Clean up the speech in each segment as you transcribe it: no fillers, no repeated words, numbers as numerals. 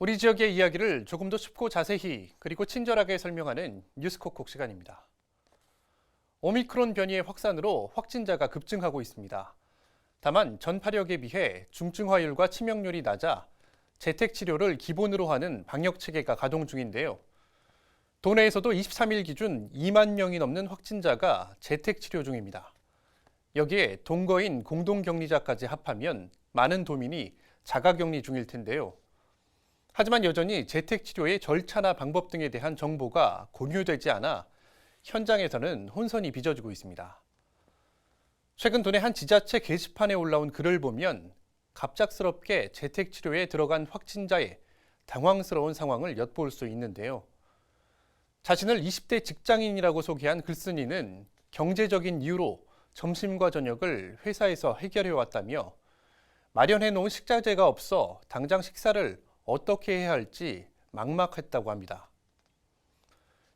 우리 지역의 이야기를 조금 더 쉽고 자세히 그리고 친절하게 설명하는 뉴스콕콕 시간입니다. 오미크론 변이의 확산으로 확진자가 급증하고 있습니다. 다만 전파력에 비해 중증화율과 치명률이 낮아 재택치료를 기본으로 하는 방역체계가 가동 중인데요. 도내에서도 23일 기준 2만 명이 넘는 확진자가 재택치료 중입니다. 여기에 동거인 공동격리자까지 합하면 많은 도민이 자가격리 중일 텐데요. 하지만 여전히 재택치료의 절차나 방법 등에 대한 정보가 공유되지 않아 현장에서는 혼선이 빚어지고 있습니다. 최근 도내 한 지자체 게시판에 올라온 글을 보면 갑작스럽게 재택치료에 들어간 확진자의 당황스러운 상황을 엿볼 수 있는데요. 자신을 20대 직장인이라고 소개한 글쓴이는 경제적인 이유로 점심과 저녁을 회사에서 해결해 왔다며 마련해 놓은 식자재가 없어 당장 식사를 어떻게 해야 할지 막막했다고 합니다.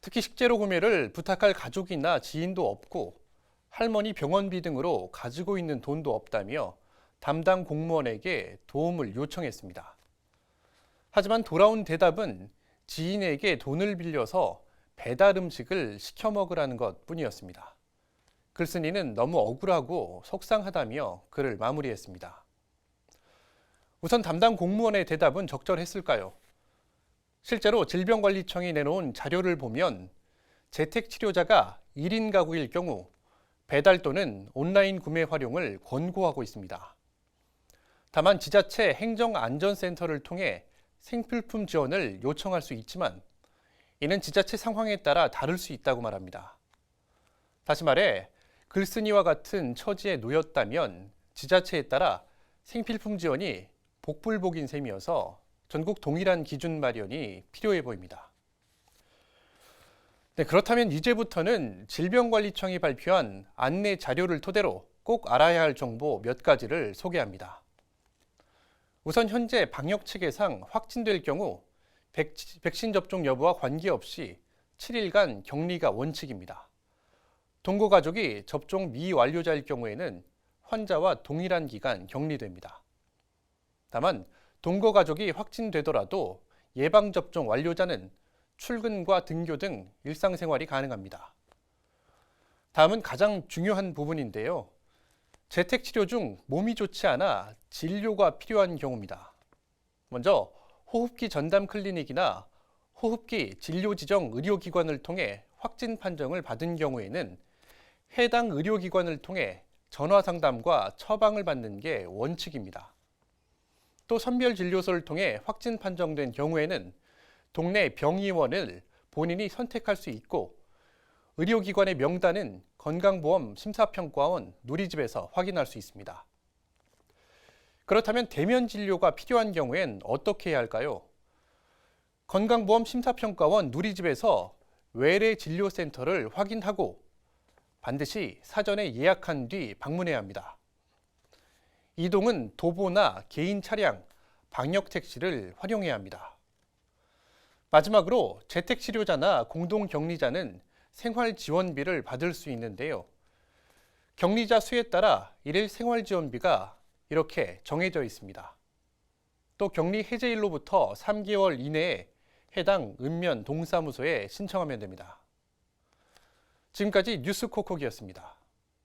특히 식재료 구매를 부탁할 가족이나 지인도 없고 할머니 병원비 등으로 가지고 있는 돈도 없다며 담당 공무원에게 도움을 요청했습니다. 하지만 돌아온 대답은 지인에게 돈을 빌려서 배달 음식을 시켜 먹으라는 것 뿐이었습니다. 글쓴이는 너무 억울하고 속상하다며 글을 마무리했습니다. 우선 담당 공무원의 대답은 적절했을까요? 실제로 질병관리청이 내놓은 자료를 보면 재택치료자가 1인 가구일 경우 배달 또는 온라인 구매 활용을 권고하고 있습니다. 다만 지자체 행정안전센터를 통해 생필품 지원을 요청할 수 있지만 이는 지자체 상황에 따라 다를 수 있다고 말합니다. 다시 말해 글쓴이와 같은 처지에 놓였다면 지자체에 따라 생필품 지원이 복불복인 셈이어서 전국 동일한 기준 마련이 필요해 보입니다. 네, 그렇다면 이제부터는 질병관리청이 발표한 안내 자료를 토대로 꼭 알아야 할 정보 몇 가지를 소개합니다. 우선 현재 방역체계상 확진될 경우 백신 접종 여부와 관계없이 7일간 격리가 원칙입니다. 동거 가족이 접종 미완료자일 경우에는 환자와 동일한 기간 격리됩니다. 다만 동거 가족이 확진되더라도 예방접종 완료자는 출근과 등교 등 일상생활이 가능합니다. 다음은 가장 중요한 부분인데요. 재택치료 중 몸이 좋지 않아 진료가 필요한 경우입니다. 먼저 호흡기 전담 클리닉이나 호흡기 진료 지정 의료기관을 통해 확진 판정을 받은 경우에는 해당 의료기관을 통해 전화 상담과 처방을 받는 게 원칙입니다. 또 선별진료소를 통해 확진 판정된 경우에는 동네 병의원을 본인이 선택할 수 있고 의료기관의 명단은 건강보험 심사평가원 누리집에서 확인할 수 있습니다. 그렇다면 대면 진료가 필요한 경우엔 어떻게 해야 할까요? 건강보험 심사평가원 누리집에서 외래진료센터를 확인하고 반드시 사전에 예약한 뒤 방문해야 합니다. 이동은 도보나 개인 차량, 방역택시를 활용해야 합니다. 마지막으로 재택치료자나 공동격리자는 생활지원비를 받을 수 있는데요. 격리자 수에 따라 일일 생활지원비가 이렇게 정해져 있습니다. 또 격리 해제일로부터 3개월 이내에 해당 읍면 동사무소에 신청하면 됩니다. 지금까지 뉴스콕콕이었습니다.